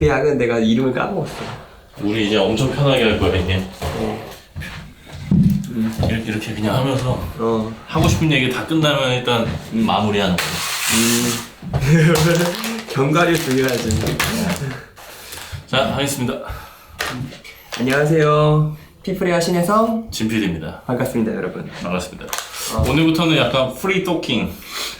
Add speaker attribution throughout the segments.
Speaker 1: 약은 내가 이름을 까먹었어.
Speaker 2: 우리 이제 엄청 편하게 할 거야 이게. 이렇게 그냥 하면서 하고 싶은 얘기 다 끝나면 일단 마무리하는 거.
Speaker 1: 견과류 중요하지.
Speaker 2: 자, 하겠습니다.
Speaker 1: 안녕하세요. 피플레어 신혜성
Speaker 2: 진필입니다.
Speaker 1: 반갑습니다, 여러분.
Speaker 2: 반갑습니다. 오늘부터는 약간 프리 토킹,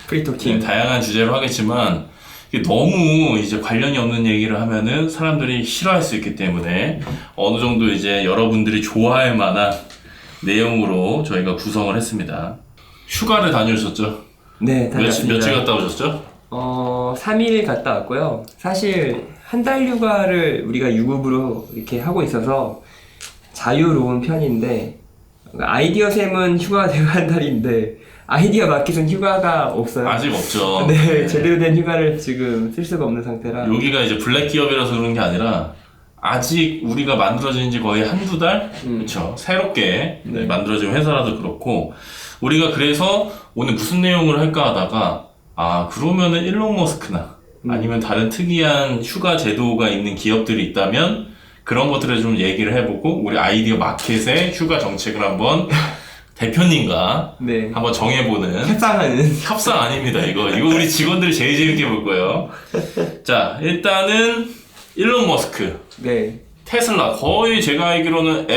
Speaker 1: 프리토킹.
Speaker 2: 다양한 주제로 하겠지만 이게 너무 이제 관련이 없는 얘기를 하면은 사람들이 싫어할 수 있기 때문에 어느 정도 이제 여러분들이 좋아할 만한 내용으로 저희가 구성을 했습니다. 휴가를 다녀오셨죠?
Speaker 1: 네, 다녔습니다.
Speaker 2: 며칠 갔다 오셨죠?
Speaker 1: 3일 갔다 왔고요. 사실 한 달 휴가를 우리가 유급으로 이렇게 하고 있어서 자유로운 편인데, 아이디어 샘은 휴가가 되고 한 달인데 아이디어 마켓은 휴가가 없어요.
Speaker 2: 아직 없죠.
Speaker 1: 네, 제대로 된 휴가를 지금 쓸 수가 없는 상태라.
Speaker 2: 여기가 이제 블랙 기업이라서 그런 게 아니라 아직 우리가 만들어진 지 거의 한두 달? 그렇죠. 새롭게 만들어진 회사라서 그렇고, 우리가 그래서 오늘 무슨 내용을 할까 하다가 그러면은 일론 머스크나 아니면 다른 특이한 휴가 제도가 있는 기업들이 있다면 그런 것들을 좀 얘기를 해보고, 우리 아이디어 마켓의 휴가 정책을 한번 대표님과
Speaker 1: 네.
Speaker 2: 한번 정해보는
Speaker 1: 협상하는.
Speaker 2: 협상 아닙니다. 이거 우리 직원들이 제일 재밌게 볼 거예요. 자, 일단은 일론 머스크,
Speaker 1: 네.
Speaker 2: 테슬라, 거의 제가 알기로는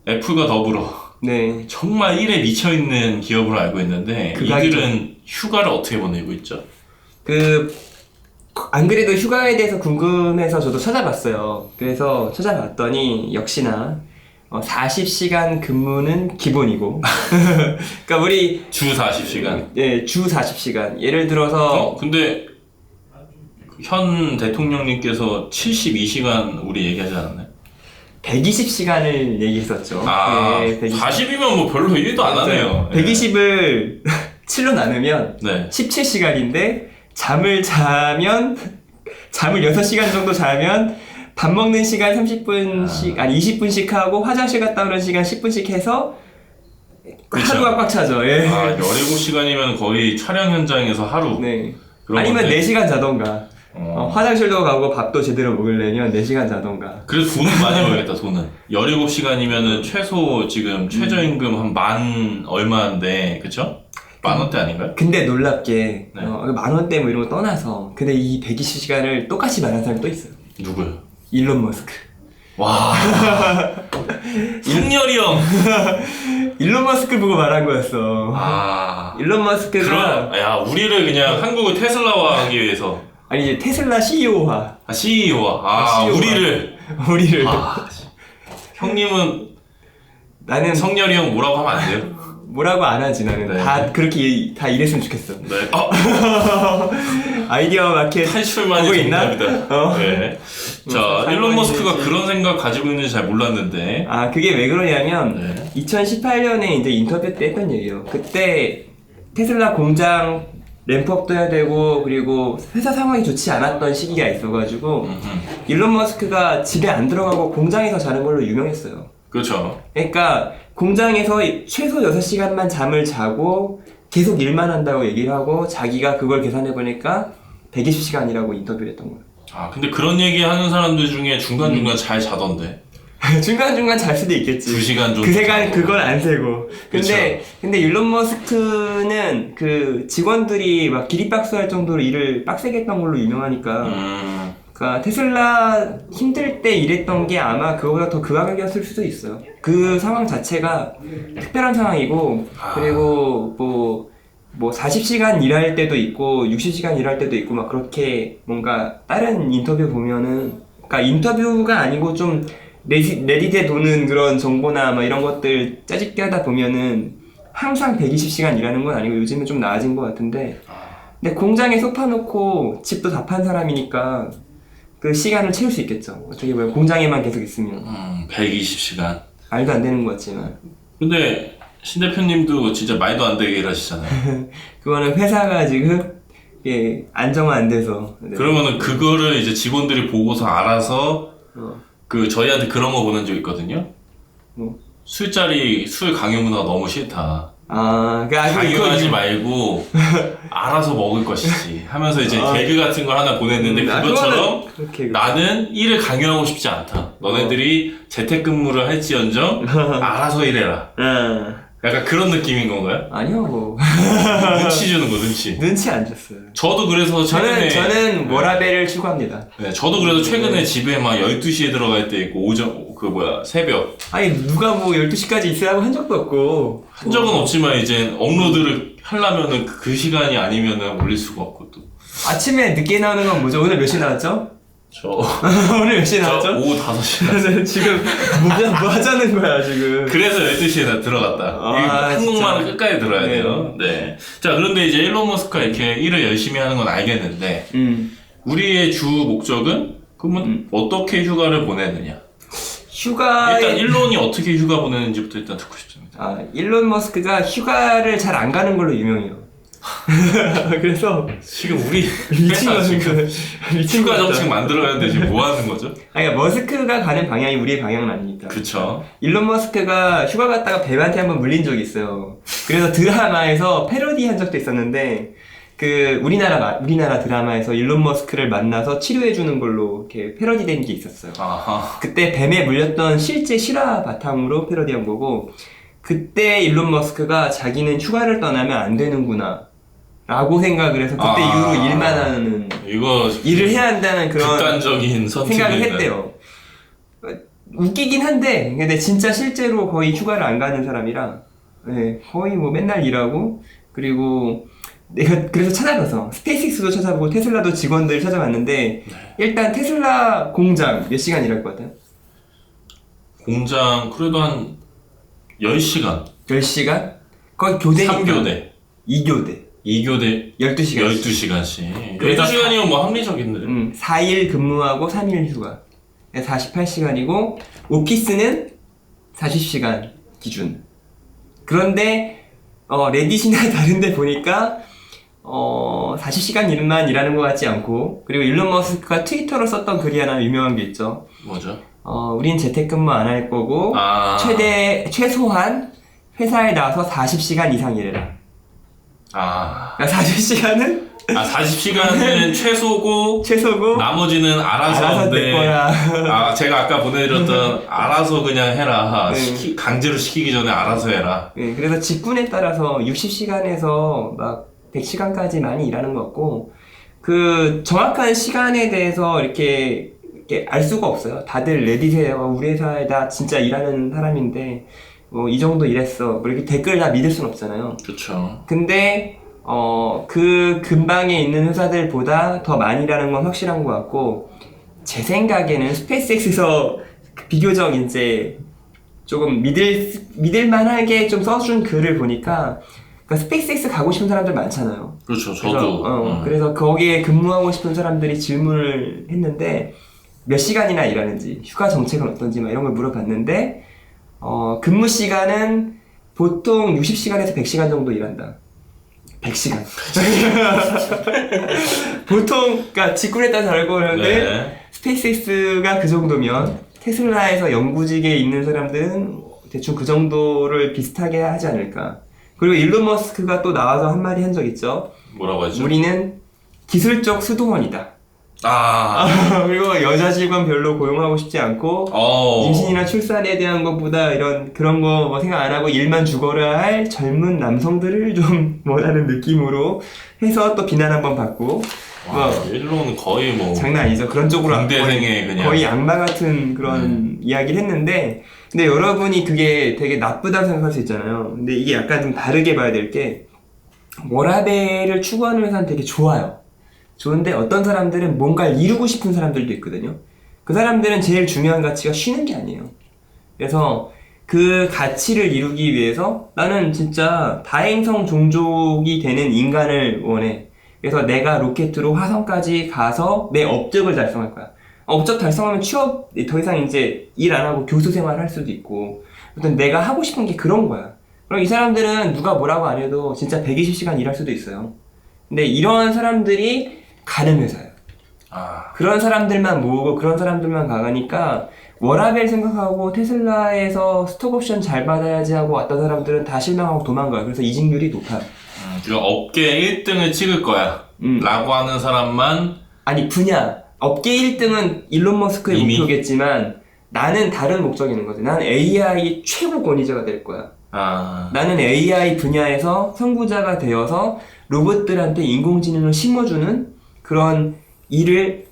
Speaker 2: 애플과 더불어
Speaker 1: 네.
Speaker 2: 정말 일에 미쳐있는 기업으로 알고 있는데,
Speaker 1: 극악이죠.
Speaker 2: 이들은 휴가를 어떻게 보내고 있죠?
Speaker 1: 안 그래도 휴가에 대해서 궁금해서 저도 찾아봤어요. 그래서 찾아봤더니 역시나 40시간 근무는 기본이고. 그러니까 우리
Speaker 2: 주 40시간.
Speaker 1: 예, 주 40시간. 예를 들어서
Speaker 2: 근데 현 대통령님께서 72시간 우리 얘기하지 않았나요?
Speaker 1: 120시간을 얘기했었죠. 네,
Speaker 2: 40이면 뭐 별로 일도 안 하네요.
Speaker 1: 120을 7로 나누면
Speaker 2: 네.
Speaker 1: 17시간인데, 잠을 6시간 정도 자면 밥 먹는 시간 30분씩, 20분씩 하고 화장실 갔다 오는 시간 10분씩 해서
Speaker 2: 그쵸.
Speaker 1: 하루가 꽉 차죠. 예.
Speaker 2: 17시간이면 거의 촬영 현장에서 하루.
Speaker 1: 네.
Speaker 2: 그런
Speaker 1: 아니면
Speaker 2: 건데.
Speaker 1: 4시간 자던가. 화장실도 가고 밥도 제대로 먹으려면 4시간 자던가.
Speaker 2: 그래서 돈은 많이 벌겠다, 돈은. 17시간이면은 최소 지금 최저임금 한 만 얼마인데, 그쵸? 만 원대 아닌가요?
Speaker 1: 근데 놀랍게,
Speaker 2: 네.
Speaker 1: 만 원대 뭐 이런 거 떠나서, 근데 이 120시간을 똑같이 말하는 사람이 또 있어요.
Speaker 2: 누구요?
Speaker 1: 일론 머스크.
Speaker 2: 와. 승열이 형!
Speaker 1: 일론 머스크 보고 말한 거였어. 일론 머스크가.
Speaker 2: 우리를 그냥 한국을 테슬라화 하기 위해서.
Speaker 1: 아니, 이제 테슬라 CEO화.
Speaker 2: CEO와. 우리를. 형님은
Speaker 1: 나는
Speaker 2: 성열이 형 뭐라고 하면 안 돼요?
Speaker 1: 뭐라고 안 하지, 나는.
Speaker 2: 네.
Speaker 1: 다 그렇게 다 일했으면 좋겠어.
Speaker 2: 네.
Speaker 1: 아이디어 마켓.
Speaker 2: 탈출만이
Speaker 1: 보고 있나?
Speaker 2: 정답이다. 네. 자, 일론 머스크가
Speaker 1: 되지.
Speaker 2: 그런 생각 가지고 있는지 잘 몰랐는데.
Speaker 1: 그게 왜 그러냐면,
Speaker 2: 네.
Speaker 1: 2018년에 이제 인터뷰 때 했던 얘기예요. 그때 테슬라 공장 램프업도 해야 되고, 그리고 회사 상황이 좋지 않았던 시기가 있어가지고, 일론 머스크가 집에 안 들어가고 공장에서 자는 걸로 유명했어요.
Speaker 2: 그렇죠.
Speaker 1: 그러니까 공장에서 최소 6시간만 잠을 자고 계속 일만 한다고 얘기를 하고, 자기가 그걸 계산해보니까 120시간이라고 인터뷰를 했던 거예요.
Speaker 2: 근데 그런 얘기 하는 사람들 중에 중간중간 잘 자던데.
Speaker 1: 중간중간 잘 수도 있겠지.
Speaker 2: 2시간 정도.
Speaker 1: 그 세간 그걸 안 세고.
Speaker 2: 그쵸.
Speaker 1: 근데 일론 머스크는 그 직원들이 막 기립박수 할 정도로 일을 빡세게 했던 걸로 유명하니까. 그러니까 테슬라 힘들 때 일했던 게 아마 그거보다 더 극악이었을 수도 있어요. 그 상황 자체가 특별한 상황이고, 그리고 뭐 40시간 일할 때도 있고 60시간 일할 때도 있고 막 그렇게 뭔가 다른 인터뷰 보면은, 그러니까 인터뷰가 아니고 좀 레딧에 도는 그런 정보나 막 이런 것들 짜집게 하다 보면은 항상 120시간 일하는 건 아니고 요즘은 좀 나아진 것 같은데, 근데 공장에 소파 놓고 집도 다 판 사람이니까 그 시간을 채울 수 있겠죠. 어떻게 보면 공장에만 계속 있으면.
Speaker 2: 120시간.
Speaker 1: 말도 안 되는 것 같지만.
Speaker 2: 근데 신 대표님도 진짜 말도 안 되게 일하시잖아요.
Speaker 1: 그거는 회사가 지금 안정화 안 돼서. 네.
Speaker 2: 그러면은 그거를 이제 직원들이 보고서 알아서 저희한테 그런 거 보낸 적 있거든요.
Speaker 1: 뭐?
Speaker 2: 술 강요 문화가 너무 싫다. 강요하지 말고 알아서 먹을 것이지 하면서 이제 개그 같은 걸 하나 보냈는데 그것처럼 나는 일을 강요하고 싶지 않다. 너네들이 재택근무를 할지언정 알아서 일해라. 약간 그런 느낌인 건가요?
Speaker 1: 아니요, 뭐.
Speaker 2: 눈치 주는 거, 눈치.
Speaker 1: 눈치 안 줬어요.
Speaker 2: 저도 그래서 최근에.
Speaker 1: 저는 워라밸을 추구합니다.
Speaker 2: 네, 저도 그래서 최근에 집에 막 12시에 들어갈 때 있고, 새벽.
Speaker 1: 아니, 누가 뭐 12시까지 있으라고 한 적도 없고.
Speaker 2: 한 적은 없지만, 이제 업로드를 하려면은 그 시간이 아니면은 올릴 수가 없고, 또.
Speaker 1: 아침에 늦게 나오는 건 뭐죠? 오늘 몇 시 나왔죠? 오늘 몇 시에 나왔죠?
Speaker 2: 오후 5시.
Speaker 1: 지금 뭐 하자는 거야 지금.
Speaker 2: 그래서 12시에 나 들어갔다. 한국말을 끝까지 들어야 돼요. 네. 자, 그런데 이제 일론 머스크가 이렇게 일을 열심히 하는 건 알겠는데 우리의 주 목적은 그러면 어떻게 휴가를 보내느냐? 일단 일론이 어떻게 휴가 보내는지부터 일단 듣고 싶습니다.
Speaker 1: 일론 머스크가 휴가를 잘 안 가는 걸로 유명해요. 그래서
Speaker 2: 지금 우리
Speaker 1: 미친
Speaker 2: 휴가 정책 만들어야 하는데 지금 뭐 하는 거죠?
Speaker 1: 그러니까 머스크가 가는 방향이 우리의 방향은 아니니까.
Speaker 2: 그쵸.
Speaker 1: 일론 머스크가 휴가 갔다가 뱀한테 한번 물린 적이 있어요. 그래서 드라마에서 패러디 한 적도 있었는데 우리나라 드라마에서 일론 머스크를 만나서 치료해주는 걸로 이렇게 패러디된 게 있었어요.
Speaker 2: 아하.
Speaker 1: 그때 뱀에 물렸던 실제 실화 바탕으로 패러디한 거고, 그때 일론 머스크가 자기는 휴가를 떠나면 안 되는구나 라고 생각을 해서 그때 이후로 일만 하는, 일을 해야 한다는 그런
Speaker 2: 극단적인
Speaker 1: 생각을 했대요. 웃기긴 한데 근데 진짜 실제로 거의 휴가를 안 가는 사람이라 거의 뭐 맨날 일하고, 그리고 내가 그래서 찾아봐서 스페이스X도 찾아보고 테슬라도 직원들 찾아봤는데 일단 테슬라 공장 몇 시간 일할 것 같아요?
Speaker 2: 공장 그래도 한 10시간
Speaker 1: 10시간? 거의 교대니까
Speaker 2: 3교대
Speaker 1: 2교대
Speaker 2: 12시간씩 12시간이면 뭐 합리적인데
Speaker 1: 4일 근무하고 3일 휴가 48시간이고 오피스는 40시간 기준. 그런데 레딧이나 다른 데 보니까 40시간 일만 일하는 것 같지 않고, 그리고 일론 머스크가 트위터로 썼던 글이 하나 유명한 게 있죠.
Speaker 2: 뭐죠?
Speaker 1: 우린 재택근무 안 할 거고 최소한 회사에 나와서 40시간 이상 일해라. 그러니까 40시간은
Speaker 2: 40시간은 최소고 나머지는 알아서
Speaker 1: 거라.
Speaker 2: 제가 아까 보내드렸던 알아서 그냥 해라. 강제로 시키기 전에 알아서 해라.
Speaker 1: 그래서 직군에 따라서 60시간에서 막 100시간까지 많이 일하는 것 같고, 그 정확한 시간에 대해서 이렇게 알 수가 없어요. 다들 레딧에 우리 회사에 나 진짜 일하는 사람인데 뭐 이 정도 일했어 뭐 이렇게 댓글 다 믿을 순 없잖아요.
Speaker 2: 그렇죠.
Speaker 1: 근데 그 근방에 있는 회사들보다 더 많이 일하는 건 확실한 것 같고, 제 생각에는 스페이스X에서 비교적 이제 조금 믿을만하게 좀 써준 글을 보니까, 그러니까 스페이스X 가고 싶은 사람들 많잖아요.
Speaker 2: 그렇죠. 저도.
Speaker 1: 그래서 거기에 근무하고 싶은 사람들이 질문을 했는데 몇 시간이나 일하는지, 휴가 정책은 어떤지 막 이런 걸 물어봤는데 근무 시간은 보통 60시간에서 100시간 정도 일한다. 100시간. 보통, 그러니까 직군에 따라 다르고 그러는데 스페이스X가 그 정도면 테슬라에서 연구직에 있는 사람들은 대충 그 정도를 비슷하게 하지 않을까. 그리고 일론 머스크가 또 나와서 한마디 한 적 있죠.
Speaker 2: 뭐라고 하죠?
Speaker 1: 우리는 기술적 수동원이다. 그리고 여자 직원 별로 고용하고 싶지 않고 임신이나 출산에 대한 것보다 그런 거 뭐 생각 안 하고 일만 죽어라 할 젊은 남성들을 좀 원하는 느낌으로 해서 또 비난 한번 받고.
Speaker 2: 일론은 거의 뭐
Speaker 1: 장난 아니죠. 그런 쪽으로
Speaker 2: 거의
Speaker 1: 악마 같은 그런 이야기를 했는데, 근데 여러분이 그게 되게 나쁘다고 생각할 수 있잖아요. 근데 이게 약간 좀 다르게 봐야 될 게, 워라밸을 추구하는 회사는 되게 좋은데 어떤 사람들은 뭔가를 이루고 싶은 사람들도 있거든요. 그 사람들은 제일 중요한 가치가 쉬는 게 아니에요. 그래서 그 가치를 이루기 위해서 나는 진짜 다행성 종족이 되는 인간을 원해. 그래서 내가 로켓으로 화성까지 가서 내 업적을 달성할 거야. 업적 달성하면 취업 더 이상 이제 일 안 하고 교수 생활 할 수도 있고, 어떤 내가 하고 싶은 게 그런 거야. 그럼 이 사람들은 누가 뭐라고 안 해도 진짜 120시간 일할 수도 있어요. 근데 이런 사람들이 가는 회사예요. 그런 사람들만 모으고 그런 사람들만 가가니까 워라벨 생각하고 테슬라에서 스톡옵션 잘 받아야지 하고 왔던 사람들은 다 실망하고 도망가요. 그래서 이직률이 높아요.
Speaker 2: 그러니까 업계 1등을 찍을 거야 라고 하는 사람만
Speaker 1: 아니 분야 업계 1등은 일론 머스크의
Speaker 2: 이미?
Speaker 1: 목표겠지만 나는 다른 목적이 있는 거지. 나는 AI 최고 권위자가 될 거야. 나는 AI 분야에서 선구자가 되어서 로봇들한테 인공지능을 심어주는 그런 일을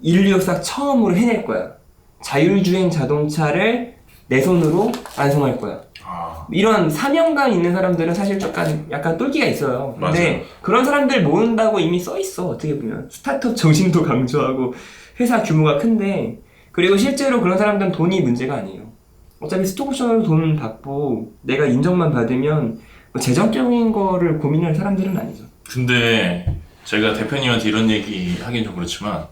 Speaker 1: 인류 역사 처음으로 해낼 거야. 자율주행 자동차를 내 손으로 완성할 거야. 이런 사명감 있는 사람들은 사실 약간 똘끼가 있어요. 근데
Speaker 2: 맞아요.
Speaker 1: 그런 사람들 모은다고 이미 써있어. 어떻게 보면 스타트업 정신도 강조하고 회사 규모가 큰데, 그리고 실제로 그런 사람들은 돈이 문제가 아니에요. 어차피 스톡옵션으로 돈 받고 내가 인정만 받으면 뭐 재정적인 거를 고민할 사람들은 아니죠.
Speaker 2: 근데 제가 대표님한테 이런 얘기 하긴 좀 그렇지만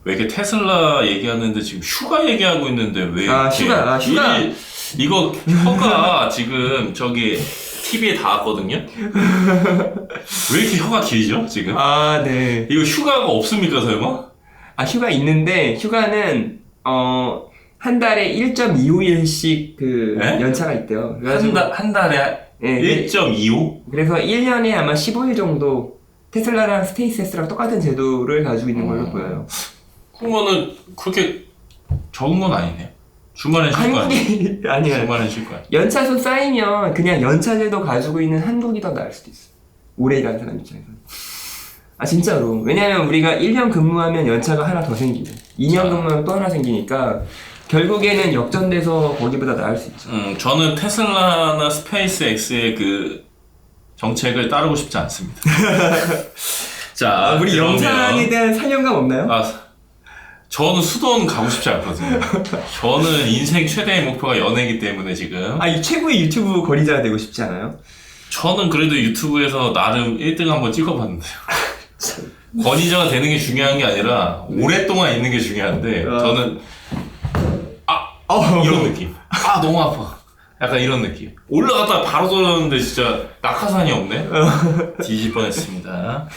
Speaker 2: 왜 이렇게 테슬라 얘기하는데 지금 휴가 얘기하고 있는데 왜 이렇게
Speaker 1: 휴가.
Speaker 2: 이거 혀가 지금 저기 TV에 닿았거든요. 왜 이렇게 혀가 길죠 지금?
Speaker 1: 네.
Speaker 2: 이거 휴가가 없습니까 설마?
Speaker 1: 휴가 있는데 휴가는 한 달에 1.25일씩
Speaker 2: 네?
Speaker 1: 연차가 있대요.
Speaker 2: 한 달에
Speaker 1: 네,
Speaker 2: 1.25?
Speaker 1: 그래서 1년에 아마 15일 정도 테슬라랑 스페이스X랑 똑같은 제도를 가지고 있는 걸로 보여요.
Speaker 2: 그러면은 그렇게 적은 건 아니네. 주말엔 쉴 거 아니야?
Speaker 1: 한국이 아니야.
Speaker 2: 주말엔 쉴 거야.
Speaker 1: 연차수 쌓이면 그냥 연차제도 가지고 있는 한국이 더 나을 수도 있어. 오래 일하는 사람 입장에서는. 진짜로. 왜냐면 우리가 1년 근무하면 연차가 하나 더 생기고 2년 근무하면 또 하나 생기니까 결국에는 역전돼서 거기보다 나을 수 있죠.
Speaker 2: 저는 테슬라나 스페이스X의 그 정책을 따르고 싶지 않습니다. 자,
Speaker 1: 우리
Speaker 2: 그러면-
Speaker 1: 영상에 대한 사명감 없나요?
Speaker 2: 저는 수도원 가고 싶지 않거든요. 저는 인생 최대의 목표가 연애이기 때문에 지금.
Speaker 1: 이 최고의 유튜브 거리자가 되고 싶지 않아요?
Speaker 2: 저는 그래도 유튜브에서 나름 1등 한번 찍어봤는데요. 권위자가 되는 게 중요한 게 아니라 오랫동안 있는 게 중요한데 저는 이런 느낌. 너무 아파. 약간 이런 느낌. 올라갔다가 바로 떨어졌는데 진짜 낙하산이 없네. 뒤질 뻔했습니다.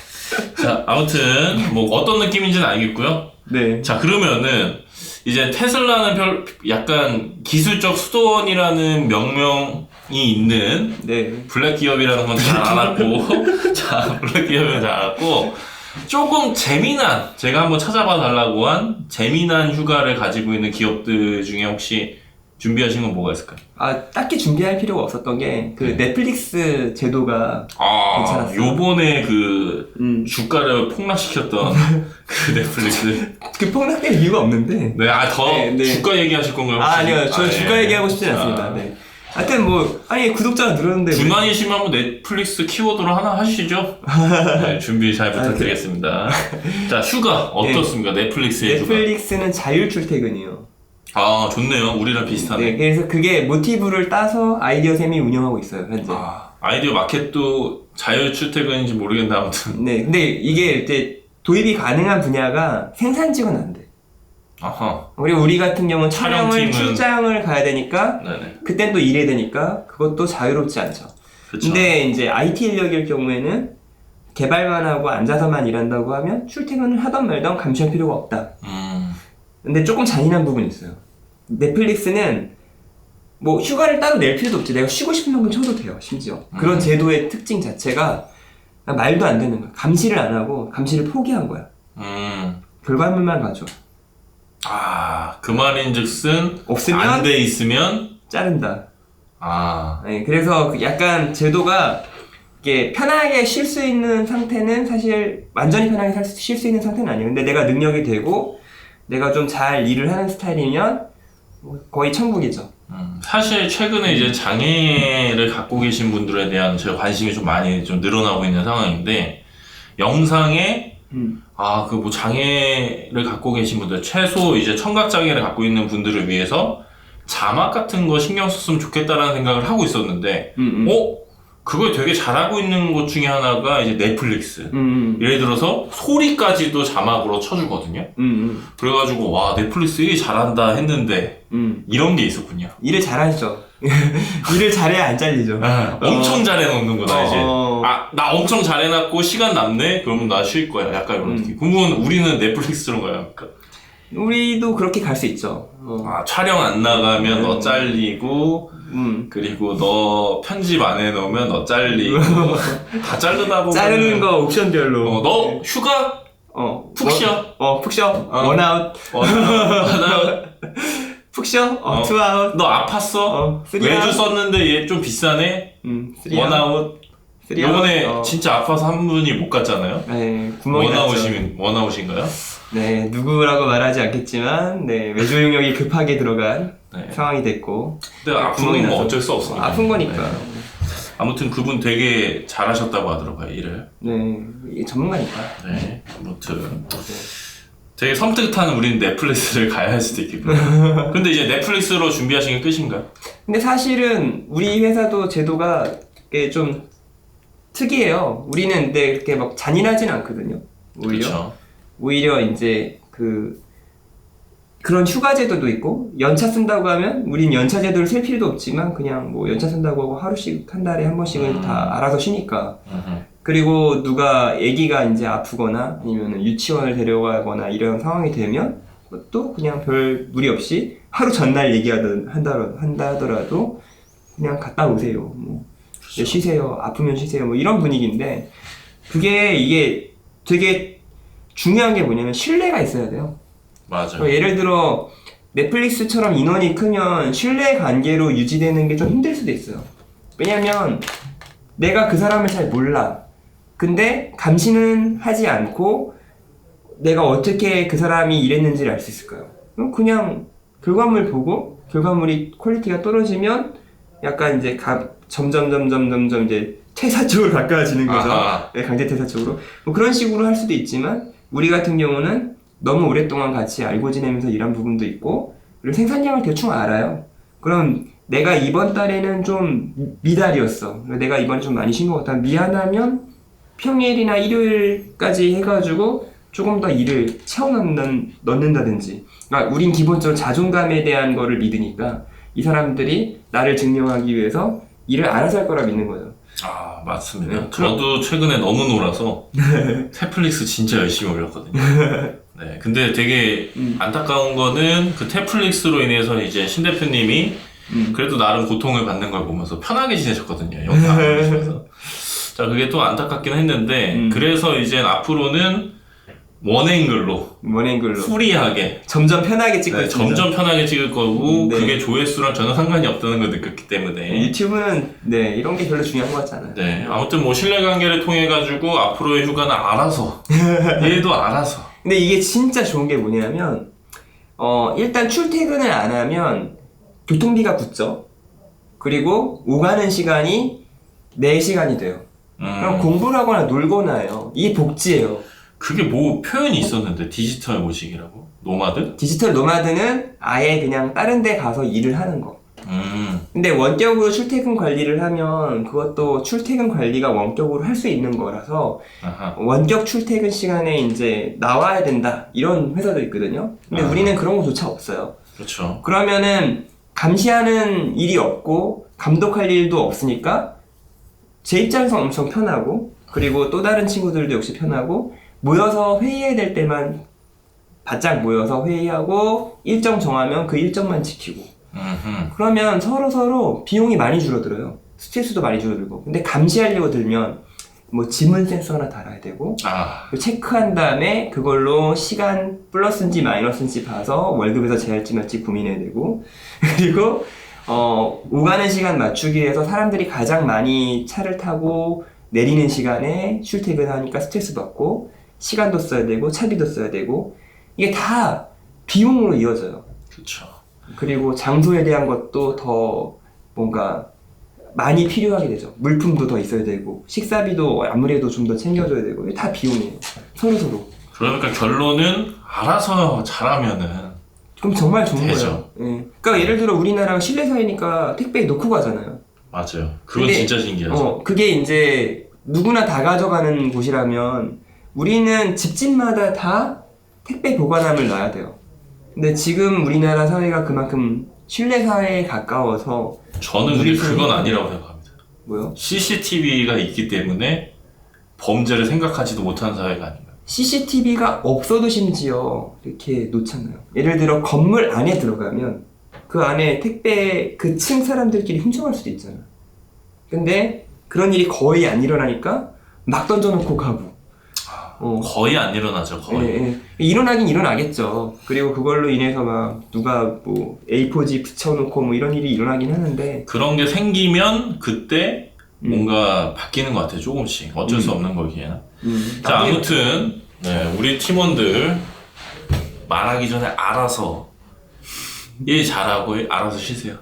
Speaker 2: 자, 아무튼 뭐 어떤 느낌인지는 알겠고요.
Speaker 1: 네.
Speaker 2: 자, 그러면은 이제 테슬라는 약간 기술적 수도원이라는 명명이 있는
Speaker 1: 네.
Speaker 2: 블랙 기업이라는 건 잘 알았고 자, 블랙 기업은 잘 알았고 조금 재미난, 제가 한번 찾아봐 달라고 한 재미난 휴가를 가지고 있는 기업들 중에 혹시 준비하신 건 뭐가 있을까요?
Speaker 1: 딱히 준비할 필요가 없었던 게 넷플릭스 제도가 괜찮았어요.
Speaker 2: 요번에 그 주가를 폭락시켰던 그 넷플릭스.
Speaker 1: 그 폭락될 이유가 없는데.
Speaker 2: 네, 주가 얘기하실 건가요? 혹시?
Speaker 1: 아니요, 저 주가 얘기하고 싶진 않습니다. 네. 하여튼 구독자가 늘었는데.
Speaker 2: 불만이시면 한번 넷플릭스 키워드로 하나 하시죠. 네, 준비 잘 부탁드리겠습니다. 자, 휴가 어떻습니까? 넷플릭스의 휴가.
Speaker 1: 넷플릭스는 자율 출퇴근이요.
Speaker 2: 좋네요. 우리랑 비슷하네.
Speaker 1: 네, 그래서 그게 모티브를 따서 아이디어샘이 운영하고 있어요, 현재.
Speaker 2: 아이디어 마켓도 자율 출퇴근인지 모르겠는데 아무튼.
Speaker 1: 네, 근데 이게 이제 도입이 가능한 분야가 생산직은 안 돼. 그리고 우리 같은 경우는 촬영을, 출장을 가야 되니까,
Speaker 2: 네네.
Speaker 1: 그땐 또 일해야 되니까, 그것도 자유롭지 않죠.
Speaker 2: 그쵸.
Speaker 1: 근데 이제 IT 인력일 경우에는 개발만 하고 앉아서만 일한다고 하면 출퇴근을 하던 말던 감시할 필요가 없다. 근데 조금 잔인한 부분이 있어요. 넷플릭스는 뭐 휴가를 따로 낼 필요도 없지. 내가 쉬고 싶은 만큼 쉬어도 돼요, 심지어. 그런 제도의 특징 자체가 말도 안 되는 거야. 감시를 안 하고 감시를 포기한 거야. 결과물만 가져.
Speaker 2: 그 말인즉슨
Speaker 1: 없으면
Speaker 2: 안 돼 있으면
Speaker 1: 자른다. 네, 그래서 약간 제도가 이게 편하게 쉴 수 있는 상태는 사실 완전히 편하게 쉴 수 있는 상태는 아니에요. 근데 내가 능력이 되고 내가 좀 잘 일을 하는 스타일이면 거의 천국이죠.
Speaker 2: 사실 최근에 이제 장애를 갖고 계신 분들에 대한 제 관심이 좀 많이 좀 늘어나고 있는 상황인데, 영상에 그 뭐 장애를 갖고 계신 분들, 최소 이제 청각 장애를 갖고 있는 분들을 위해서 자막 같은 거 신경 썼으면 좋겠다라는 생각을 하고 있었는데, 그걸 되게 잘하고 있는 것 중에 하나가 이제 넷플릭스. 예를 들어서 소리까지도 자막으로 쳐주거든요. 그래가지고 와, 넷플릭스 일 잘한다 했는데 이런 게 있었군요.
Speaker 1: 일을 잘하죠. 일을 잘해야 안 잘리죠.
Speaker 2: 엄청 잘해놓는구나 이제. 나 엄청 잘해놨고 시간 남네? 그러면 나 쉴 거야. 약간 이런 느낌. 그러면 우리는 넷플릭스로 가야 합니까?
Speaker 1: 우리도 그렇게 갈 수 있죠.
Speaker 2: 아, 촬영 안 나가면 너 잘리고, 그리고 너 편집 안 해놓으면 너 잘리고, 다 자르다 보면.
Speaker 1: 자르는 거 옵션별로.
Speaker 2: 너 휴가? 푹 쉬어.
Speaker 1: 푹 쉬어. 원아웃. 푹 쉬어. 투아웃.
Speaker 2: 너 아팠어? 외주 썼는데 얘 좀 비싸네? 원아웃. 요번에 진짜 아파서 한 분이 못 갔잖아요?
Speaker 1: 네, 구멍이 났죠.
Speaker 2: 원아웃인가요?
Speaker 1: 네, 누구라고 말하지 않겠지만, 네, 외주 용역이 급하게 들어간
Speaker 2: 네.
Speaker 1: 상황이 됐고.
Speaker 2: 근데 아프면 뭐 어쩔 수 없으니까.
Speaker 1: 아픈 거니까.
Speaker 2: 네. 아무튼 그분 되게 잘하셨다고 하더라고요, 일을.
Speaker 1: 네, 이게 전문가니까.
Speaker 2: 네, 아무튼. 되게 섬뜩한 우린 넷플릭스를 가야 할 수도 있겠고요. 근데 이제 넷플릭스로 준비하신 게 끝인가요?
Speaker 1: 근데 사실은 우리 회사도 제도가 꽤 좀 특이해요. 우리는 근데 그렇게 막 잔인하진 않거든요. 오히려.
Speaker 2: 그쵸.
Speaker 1: 오히려 이제 그런 휴가 제도도 있고, 연차 쓴다고 하면 우린 연차 제도를 쓸 필요도 없지만 그냥 뭐 연차 쓴다고 하고 하루씩 한 달에 한 번씩은 다 알아서 쉬니까. 그리고 누가 아기가 이제 아프거나 아니면 유치원을 데려가거나 이런 상황이 되면 또 그냥 별 무리 없이 하루 전날 한다 하더라도 그냥 갔다 오세요. 뭐
Speaker 2: 그렇죠.
Speaker 1: 쉬세요. 아프면 쉬세요. 뭐 이런 분위기인데, 이게 되게 중요한 게 뭐냐면 신뢰가 있어야 돼요.
Speaker 2: 맞아요.
Speaker 1: 예를 들어 넷플릭스처럼 인원이 크면 신뢰 관계로 유지되는 게 좀 힘들 수도 있어요. 왜냐면 내가 그 사람을 잘 몰라. 근데 감시는 하지 않고 내가 어떻게 그 사람이 일했는지를 알 수 있을까요? 그냥 결과물 보고 결과물이 퀄리티가 떨어지면 약간 이제 점점 이제 퇴사 쪽으로 가까워지는 거죠. 네, 강제 퇴사 쪽으로. 뭐 그런 식으로 할 수도 있지만 우리 같은 경우는 너무 오랫동안 같이 알고 지내면서 일한 부분도 있고, 그리고 생산량을 대충 알아요. 그럼 내가 이번 달에는 좀 미달이었어. 내가 이번에 좀 많이 쉰 것 같아. 미안하면 평일이나 일요일까지 해가지고 조금 더 일을 넣는다든지. 그러니까 우린 기본적으로 자존감에 대한 거를 믿으니까 이 사람들이 나를 증명하기 위해서 일을 알아서 할 거라 믿는 거죠.
Speaker 2: 아, 맞습니다. 저도 최근에 너무 놀아서 탭플릭스 진짜 열심히 올렸거든요. 네, 근데 되게 안타까운 거는 그 탭플릭스로 인해서 이제 신 대표님이 그래도 나름 고통을 받는 걸 보면서 편하게 지내셨거든요. 영상을 보시면서. 자, 그게 또 안타깝긴 했는데 그래서 이제 앞으로는 원앵글로 프리하게
Speaker 1: 점점 편하게 찍고
Speaker 2: 네,
Speaker 1: 있습니다.
Speaker 2: 점점 편하게 찍을 거고
Speaker 1: 네.
Speaker 2: 그게 조회수랑 전혀 상관이 없다는 걸 느꼈기 때문에
Speaker 1: 유튜브는 이런 게 별로 중요한 것 같지 않아요.
Speaker 2: 네, 아무튼 뭐 신뢰관계를 통해 가지고 앞으로의 휴가는 알아서 얘도 알아서.
Speaker 1: 근데 이게 진짜 좋은 게 뭐냐면 일단 출퇴근을 안 하면 교통비가 붙죠. 그리고 오가는 시간이 4시간이 돼요. 그럼 공부를 하거나 놀거나 해요. 이게 복지예요.
Speaker 2: 그게 뭐 표현이 있었는데 디지털 모직이라고? 노마드?
Speaker 1: 디지털 노마드는 아예 그냥 다른 데 가서 일을 하는 거. 근데 원격으로 출퇴근 관리를 하면 그것도 출퇴근 관리가 원격으로 할 수 있는 거라서
Speaker 2: 아하.
Speaker 1: 원격 출퇴근 시간에 이제 나와야 된다 이런 회사도 있거든요. 근데 우리는 그런 거조차 없어요.
Speaker 2: 그렇죠.
Speaker 1: 그러면은 감시하는 일이 없고 감독할 일도 없으니까 제 입장에서 엄청 편하고, 그리고 또 다른 친구들도 역시 편하고, 모여서 회의해야 될 때만 바짝 모여서 회의하고 일정 정하면 그 일정만 지키고. 그러면 서로 비용이 많이 줄어들어요. 스트레스도 많이 줄어들고. 근데 감시하려고 들면 뭐 지문 센서 하나 달아야 되고, 체크한 다음에 그걸로 시간 플러스인지 마이너스인지 봐서 월급에서 제할지 말지 고민해야 되고, 그리고 오가는 시간 맞추기 위해서 사람들이 가장 많이 차를 타고 내리는 시간에 출퇴근하니까 스트레스 받고 시간도 써야 되고 차비도 써야 되고, 이게 다 비용으로 이어져요.
Speaker 2: 그렇죠.
Speaker 1: 그리고 장소에 대한 것도 더 뭔가 많이 필요하게 되죠. 물품도 더 있어야 되고 식사비도 아무래도 좀 더 챙겨줘야 되고, 이게 다 비용이에요. 서로.
Speaker 2: 그러니까 결론은 알아서 잘하면은
Speaker 1: 그럼 정말 좋은
Speaker 2: 되죠.
Speaker 1: 거예요. 예. 그러니까 예를 들어 우리나라가 실내사회니까 택배 놓고 가잖아요.
Speaker 2: 맞아요. 그건
Speaker 1: 근데,
Speaker 2: 진짜 신기하죠.
Speaker 1: 그게 이제 누구나 다 가져가는 곳이라면 우리는 집집마다 다 택배 보관함을 놔야 돼요. 근데 지금 우리나라 사회가 그만큼 실내사회에 가까워서
Speaker 2: 저는 근데 그건 아니라고 생각합니다.
Speaker 1: 뭐요?
Speaker 2: CCTV가 있기 때문에 범죄를 생각하지도 못하는 사회가 아닌가.
Speaker 1: CCTV가 없어도 심지어 이렇게 놓잖아요. 예를 들어 건물 안에 들어가면 그 안에 택배 그 층 사람들끼리 훔쳐갈 수도 있잖아. 근데 그런 일이 거의 안 일어나니까 막 던져놓고 가고.
Speaker 2: 거의 안 일어나죠, 거의.
Speaker 1: 예. 일어나긴 일어나겠죠. 그리고 그걸로 인해서 막 누가 뭐 A4지 붙여놓고 뭐 이런 일이 일어나긴 하는데.
Speaker 2: 그런 게 생기면 그때 뭔가 바뀌는 것 같아요, 조금씩. 어쩔 수 없는 거기에는. 자, 아무튼 네, 우리 팀원들 말하기 전에 알아서 일 잘하고 알아서 쉬세요.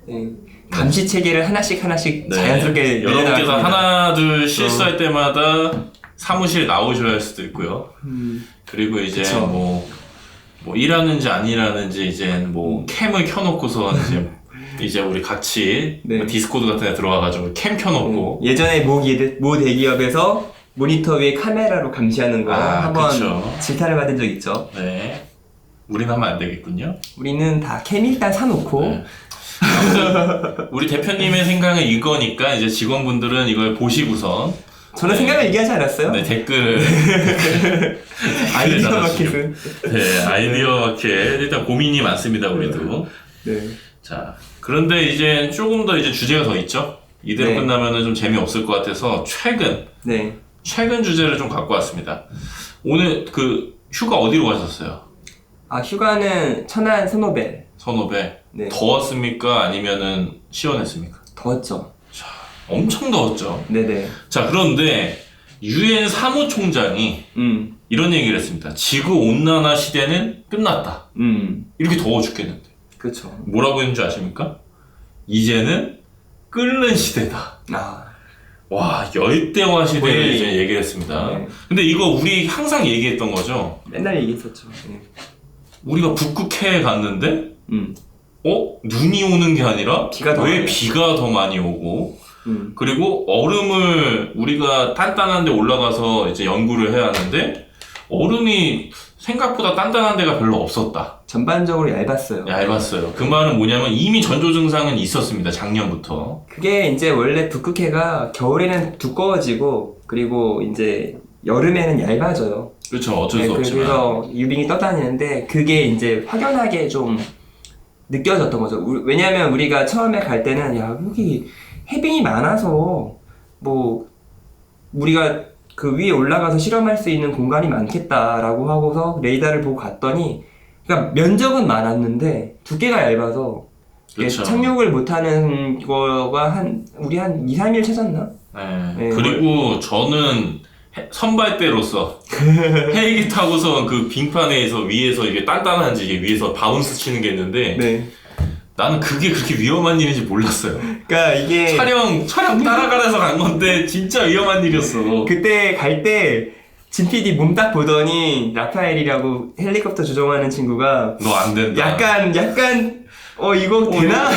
Speaker 1: 네. 감시 체계를 하나씩
Speaker 2: 네.
Speaker 1: 자연스럽게
Speaker 2: 여러분께서 하나 둘 실수할 때마다 사무실 나오셔야 할 수도 있고요. 그리고 이제
Speaker 1: 그쵸.
Speaker 2: 뭐 일하는지 안 일하는지 이제 뭐 캠을 켜놓고서 이제 우리 같이
Speaker 1: 네.
Speaker 2: 뭐 디스코드 같은 데 들어와가지고 캠 켜놓고
Speaker 1: 예전에 모 대기업에서 모니터 위에 카메라로 감시하는 거 한번
Speaker 2: 그쵸.
Speaker 1: 질타를 받은 적 있죠.
Speaker 2: 네. 우린 하면 안 되겠군요.
Speaker 1: 우리는 다 캠 일단 사놓고
Speaker 2: 네. 아무튼 우리 대표님의 생각은 이거니까 이제 직원분들은 이걸 보시고선
Speaker 1: 저는
Speaker 2: 네.
Speaker 1: 생각을 얘기하지 않았어요.
Speaker 2: 네, 댓글
Speaker 1: 아이디어
Speaker 2: 달아주시고.
Speaker 1: 마켓은.
Speaker 2: 네, 아이디어 마켓 일단 고민이 많습니다, 우리도.
Speaker 1: 네.
Speaker 2: 자, 그런데 이제 조금 더 이제 주제가 더 있죠. 이대로
Speaker 1: 네.
Speaker 2: 끝나면은 좀 재미없을 것 같아서
Speaker 1: 네.
Speaker 2: 최근 주제를 좀 갖고 왔습니다. 오늘 그 휴가 어디로 가셨어요?
Speaker 1: 휴가는 천안 선호배.
Speaker 2: 선호배.
Speaker 1: 네.
Speaker 2: 더웠습니까? 아니면은 시원했습니까?
Speaker 1: 더웠죠.
Speaker 2: 엄청 더웠죠.
Speaker 1: 네네.
Speaker 2: 자, 그런데 유엔 사무총장이 이런 얘기를 했습니다. 지구 온난화 시대는 끝났다. 이렇게 더워 죽겠는데.
Speaker 1: 그렇죠.
Speaker 2: 뭐라고 했는지 아십니까? 이제는 끓는 시대다. 와, 열대화 시대를
Speaker 1: 거의-
Speaker 2: 이제 얘기를 했습니다.
Speaker 1: 네.
Speaker 2: 근데 이거 우리 항상 얘기했던 거죠.
Speaker 1: 맨날 얘기했었죠. 네.
Speaker 2: 우리가 북극해에 갔는데,
Speaker 1: 음.
Speaker 2: 눈이 오는 게 아니라,
Speaker 1: 비가 더
Speaker 2: 왜
Speaker 1: 많이
Speaker 2: 비가 더 많이 오고, 그리고 얼음을 우리가 단단한 데 올라가서 이제 연구를 해야 하는데, 얼음이 생각보다 단단한 데가 별로 없었다.
Speaker 1: 전반적으로 얇았어요.
Speaker 2: 얇았어요. 그 말은 뭐냐면 이미 전조 증상은 있었습니다. 작년부터.
Speaker 1: 그게 이제 원래 북극해가 겨울에는 두꺼워지고 그리고 이제 여름에는 얇아져요.
Speaker 2: 그렇죠. 어쩔 수 없지만.
Speaker 1: 그래서 유빙이 떠다니는데 그게 이제 확연하게 좀 느껴졌던 거죠. 왜냐면 우리가 처음에 갈 때는 야 여기 해빙이 많아서 뭐 우리가 그 위에 올라가서 실험할 수 있는 공간이 많겠다라고 하고서 레이더를 보고 갔더니 그러니까 면적은 많았는데 두께가 얇아서
Speaker 2: 그렇죠.
Speaker 1: 착륙을 못하는 거가 우리 한 2, 3일 찾았나?
Speaker 2: 네.
Speaker 1: 네,
Speaker 2: 그리고 저는 선발대로서 헬기 타고서 그 빙판에서 위에서 이게 단단한지 이게 위에서 바운스 치는 게 있는데
Speaker 1: 네.
Speaker 2: 나는 그게 그렇게 위험한 일인지 몰랐어요.
Speaker 1: 그러니까 이게
Speaker 2: 촬영 따라가라서 간 건데 진짜 위험한 일이었어.
Speaker 1: 그때 갈 때 진 PD 몸 딱 보더니 라파엘이라고 헬리콥터 조종하는 친구가
Speaker 2: 너 안 된다.
Speaker 1: 약간 이거 되나?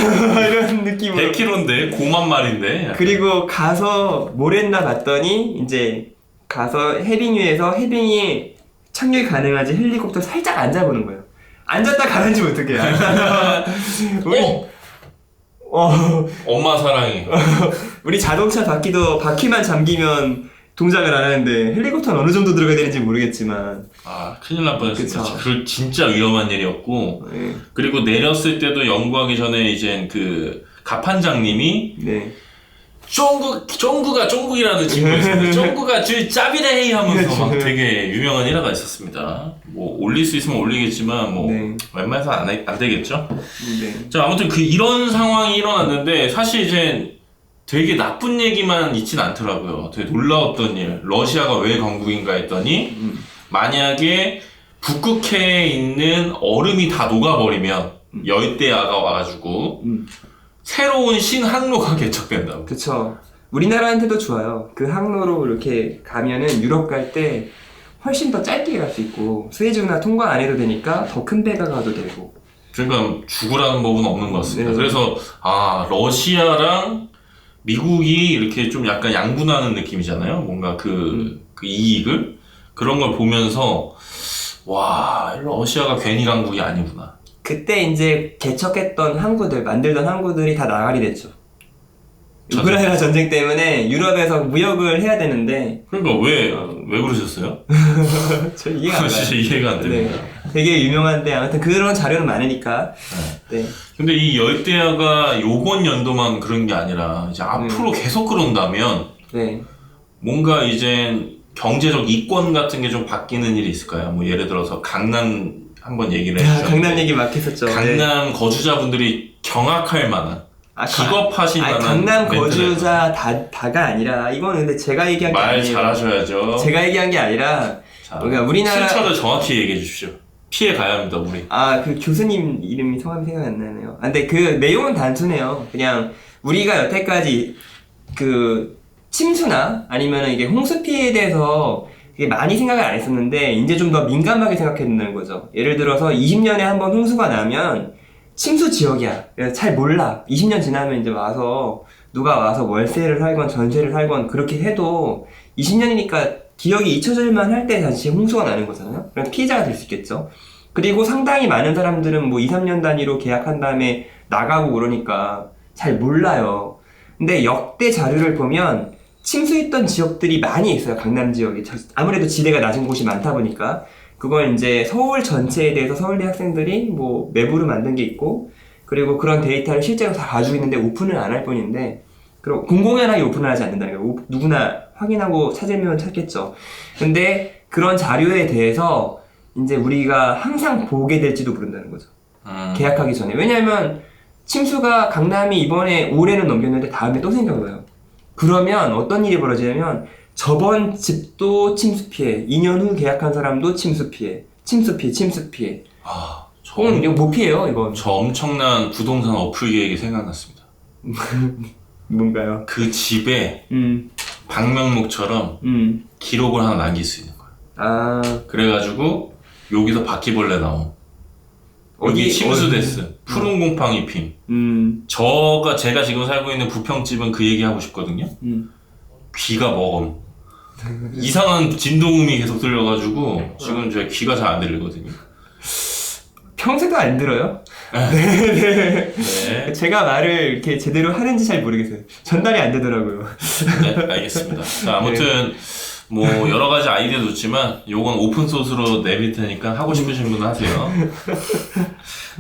Speaker 1: 이런 느낌으로
Speaker 2: 100km인데 고만 말인데. 약간.
Speaker 1: 그리고 가서 뭘 했나 봤더니 이제 가서 해빙 위에서 해빙이 착륙이 가능한지 헬리콥터 살짝 앉아보는 거예요. 앉았다 가는지 어떡해.
Speaker 2: 엄마 사랑해.
Speaker 1: 우리 자동차 바퀴만 잠기면 동작을 안 하는데 헬리콥터는 어느 정도 들어가야 되는지 모르겠지만
Speaker 2: 큰일 날 뻔했습니다.
Speaker 1: 그쵸.
Speaker 2: 그 진짜 위험한 일이었고
Speaker 1: 네.
Speaker 2: 그리고 내렸을 때도 연구하기 전에 이제 그 가판장님이
Speaker 1: 네.
Speaker 2: 쫑구이라는 친구였는데 쫑구가 줄 짜비레이 하면서 막 되게 유명한 일화가 있었습니다. 뭐 올릴 수 있으면 올리겠지만 뭐
Speaker 1: 네.
Speaker 2: 웬만해서 안 되겠죠.
Speaker 1: 네.
Speaker 2: 자, 아무튼 이런 상황이 일어났는데 사실 이제 되게 나쁜 얘기만 있진 않더라고요. 되게 놀라웠던 일. 러시아가 왜 강국인가 했더니 만약에 북극해에 있는 얼음이 다 녹아버리면 열대야가 와가지고 새로운 신항로가 개척된다고.
Speaker 1: 그쵸. 우리나라한테도 좋아요. 그 항로로 이렇게 가면은 유럽 갈 때 훨씬 더 짧게 갈 수 있고 스웨즈나 통과 안 해도 되니까 더 큰 배가 가도 되고.
Speaker 2: 그러니까 죽으라는 법은 없는 것 같습니다.
Speaker 1: 네.
Speaker 2: 그래서 러시아랑 미국이 이렇게 좀 약간 양분하는 느낌이잖아요. 뭔가 그 이익을 그런 걸 보면서 와 러시아가 괜히 강국이 아니구나.
Speaker 1: 그때 이제 개척했던 항구들, 만들던 항구들이 다 나가리 됐죠. 우크라이나 전쟁 때문에 유럽에서 무역을 해야 되는데
Speaker 2: 그러니까 왜 그러셨어요?
Speaker 1: 저 이해가 안 가요.
Speaker 2: 진짜 이해가 안 됩니다.
Speaker 1: 네, 되게 유명한데 아무튼 그런 자료는 많으니까. 네.
Speaker 2: 근데 이 열대야가 요번 연도만 그런 게 아니라 이제 앞으로 계속 그런다면
Speaker 1: 네.
Speaker 2: 뭔가 이제 경제적 이권 같은 게 좀 바뀌는 일이 있을까요? 뭐 예를 들어서 강남 한번 얘기를 해주셨는데
Speaker 1: 강남 얘기 막 했었죠.
Speaker 2: 강남 거주자분들이 경악할 만한 기겁하실 만한
Speaker 1: 강남
Speaker 2: 멘트를
Speaker 1: 거주자 다가 아니라 이거는 근데 제가 얘기한 게
Speaker 2: 말
Speaker 1: 아니에요.
Speaker 2: 잘하셔야죠.
Speaker 1: 제가 얘기한 게 아니라
Speaker 2: 자,
Speaker 1: 그러니까 우리나라
Speaker 2: 출처를 정확히 얘기해 주십시오. 피해 가야 합니다, 우리.
Speaker 1: 그 교수님 이름이 성함이 생각이 안 나네요. 근데 그 내용은 단순해요. 그냥 우리가 여태까지 그 침수나 아니면 이게 홍수 피해에 대해서 되게 많이 생각을 안 했었는데 이제 좀 더 민감하게 생각해야 된다는 거죠. 예를 들어서 20년에 한 번 홍수가 나면 침수 지역이야. 그래서 잘 몰라. 20년 지나면 이제 누가 와서 월세를 살건 전세를 살건 그렇게 해도 20년이니까 기억이 잊혀질만 할 때 다시 홍수가 나는 거잖아요. 그럼 피해자가 될 수 있겠죠. 그리고 상당히 많은 사람들은 뭐 2, 3년 단위로 계약한 다음에 나가고 그러니까 잘 몰라요. 근데 역대 자료를 보면 침수했던 지역들이 많이 있어요. 강남 지역이. 아무래도 지대가 낮은 곳이 많다 보니까. 그걸 이제 서울 전체에 대해서 서울대 학생들이 뭐 맵으로 만든 게 있고, 그리고 그런 데이터를 실제로 다 가지고 있는데 오픈을 안 할 뿐인데, 그리고 공공연하게 오픈을 하지 않는다는 거예요. 누구나 확인하고 찾으면 찾겠죠. 근데 그런 자료에 대해서 이제 우리가 항상 보게 될지도 모른다는 거죠. 계약하기 전에. 왜냐면 침수가 강남이 이번에 올해는 넘겼는데 다음에 또 생겨요. 그러면 어떤 일이 벌어지냐면 저번 집도 침수 피해, 2년 후 계약한 사람도 침수 피해, 침수 피해. 이거 못 피해요, 이건.
Speaker 2: 저 엄청난 부동산 어플 계획이 생각났습니다.
Speaker 1: 뭔가요?
Speaker 2: 그 집에 방명록처럼 기록을 하나 남길 수 있는 거예요. 그래가지고 여기서 바퀴벌레 나옴. 여기 침수됐음. 푸른 곰팡 입힘. 제가 지금 살고 있는 부평집은 그 얘기 하고 싶거든요. 귀가 먹음. 이상한 진동음이 계속 들려가지고 지금 제 귀가 잘 안 들리거든요.
Speaker 1: 평소에도 안 들어요? 네. 제가 말을 이렇게 제대로 하는지 잘 모르겠어요. 전달이 안 되더라고요.
Speaker 2: 네, 알겠습니다. 자, 아무튼 뭐 여러 가지 아이디어도 좋지만 요건 오픈 소스로 내릴 테니까 하고 싶으신 분은 하세요.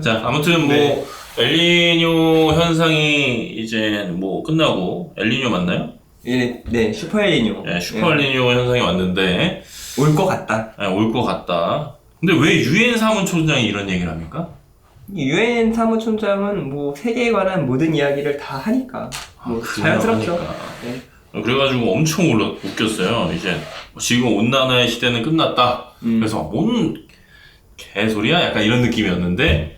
Speaker 2: 자, 아무튼 뭐 엘니뇨 현상이 이제 뭐 끝나고 엘니뇨 맞나요?
Speaker 1: 네, 슈퍼 엘니뇨.
Speaker 2: 네, 슈퍼 엘니뇨 현상이 왔는데
Speaker 1: 올 것 같다.
Speaker 2: 네, 올 것 같다. 근데 왜 유엔 사무총장이 이런 얘기를 합니까?
Speaker 1: 유엔 사무총장은 뭐 세계에 관한 모든 이야기를 다 하니까 뭐 자연스럽죠. 네.
Speaker 2: 그래가지고 엄청 웃겼어요. 이제 지금 온난화의 시대는 끝났다. 그래서 뭔 개소리야? 약간 이런 느낌이었는데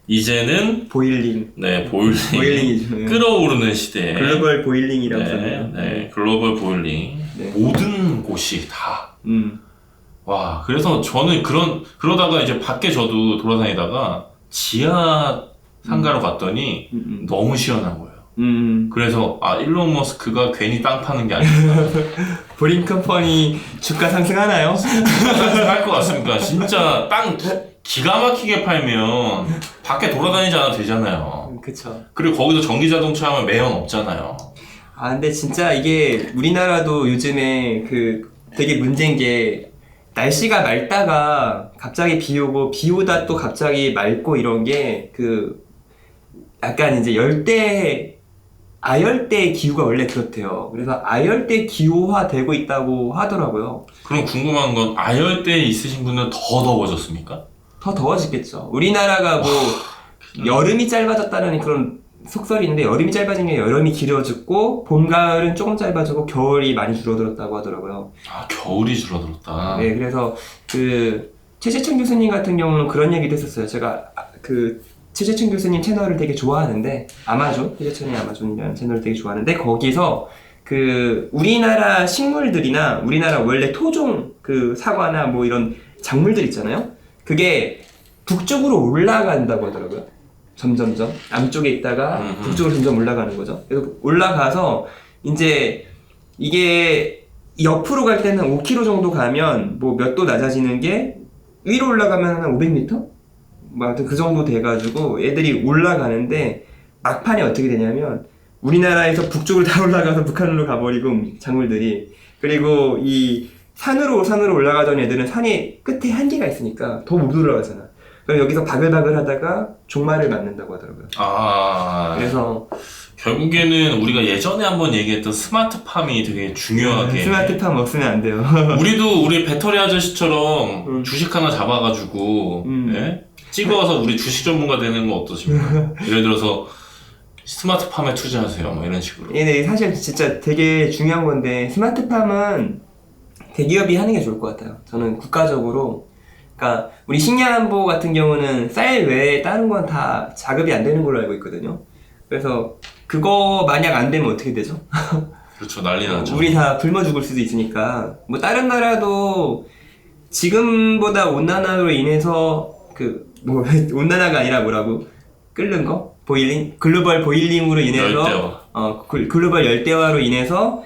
Speaker 2: 이제는
Speaker 1: 보일링.
Speaker 2: 네, 보일링이죠. 끌어오르는 시대.
Speaker 1: 글로벌 보일링이라고 써요.
Speaker 2: 네, 글로벌 보일링.
Speaker 1: 네.
Speaker 2: 모든 곳이 다. 와, 그래서 저는 그러다가 이제 밖에 저도 돌아다니다가 지하 상가로 갔더니 너무 시원한 거예요. 그래서 일론 머스크가 괜히 땅 파는 게 아닌가.
Speaker 1: 보링 컴퍼니 주가 상승하나요?
Speaker 2: 할 것 같습니다. 진짜 땅 기가 막히게 팔면 밖에 돌아다니지 않아도 되잖아요.
Speaker 1: 그쵸.
Speaker 2: 그리고 거기서 전기 자동차 하면 매연 없잖아요.
Speaker 1: 근데 진짜 이게 우리나라도 요즘에 되게 문제인 게 날씨가 맑다가 갑자기 비 오고 비 오다 또 갑자기 맑고 이런 게 약간 이제 아열대 기후가 원래 그렇대요. 그래서 아열대 기후화 되고 있다고 하더라고요.
Speaker 2: 그럼 궁금한 건 아열대에 있으신 분은 더 더워졌습니까?
Speaker 1: 더 더워지겠죠. 우리나라가 뭐 여름이 짧아졌다는 그런 속설이 있는데 여름이 짧아진 게 여름이 길어졌고 봄, 가을은 조금 짧아지고 겨울이 많이 줄어들었다고 하더라고요.
Speaker 2: 겨울이 줄어들었다.
Speaker 1: 네, 그래서 최재천 교수님 같은 경우는 그런 얘기도 했었어요. 제가 최재천 교수님 채널을 되게 좋아하는데 최재천의 아마존이라는 채널을 되게 좋아하는데 거기서 우리나라 식물들이나 우리나라 원래 토종 사과나 뭐 이런 작물들 있잖아요. 그게 북쪽으로 올라간다고 하더라고요. 점점점 남쪽에 있다가 북쪽으로 점점 올라가는 거죠. 그래서 올라가서 이제 이게 옆으로 갈 때는 5km 정도 가면 뭐 몇 도 낮아지는 게 위로 올라가면 한 500m? 뭐 하여튼 그 정도 돼가지고 애들이 올라가는데 막판에 어떻게 되냐면 우리나라에서 북쪽으로 다 올라가서 북한으로 가버리고 작물들이. 그리고 이 산으로 올라가던 애들은 산의 끝에 한계가 있으니까 더 못 올라가잖아. 그럼 여기서 바글바글 하다가 종말을 맞는다고 하더라고요. 그래서
Speaker 2: 결국에는 우리가 예전에 한번 얘기했던 스마트팜이 되게 중요하게
Speaker 1: 스마트팜 없으면 안 돼요.
Speaker 2: 우리도 우리 배터리 아저씨처럼 주식 하나 잡아가지고 예? 찍어서 우리 주식 전문가 되는 거 어떠십니까? 예를 들어서 스마트팜에 투자하세요 뭐 이런 식으로.
Speaker 1: 네, 사실 진짜 되게 중요한 건데 스마트팜은 대기업이 하는 게 좋을 것 같아요. 저는 국가적으로. 그러니까 우리 식량안보 같은 경우는 쌀 외에 다른 건 다 자급이 안 되는 걸로 알고 있거든요. 그래서 그거 만약 안 되면 어떻게 되죠?
Speaker 2: 그렇죠, 난리 나죠.
Speaker 1: 우리 다 굶어 죽을 수도 있으니까. 뭐 다른 나라도 지금보다 온난화로 인해서 온난화가 아니라 뭐라고? 끓는 거? 보일링? 글로벌 보일링으로 인해서 글로벌 열대화로 인해서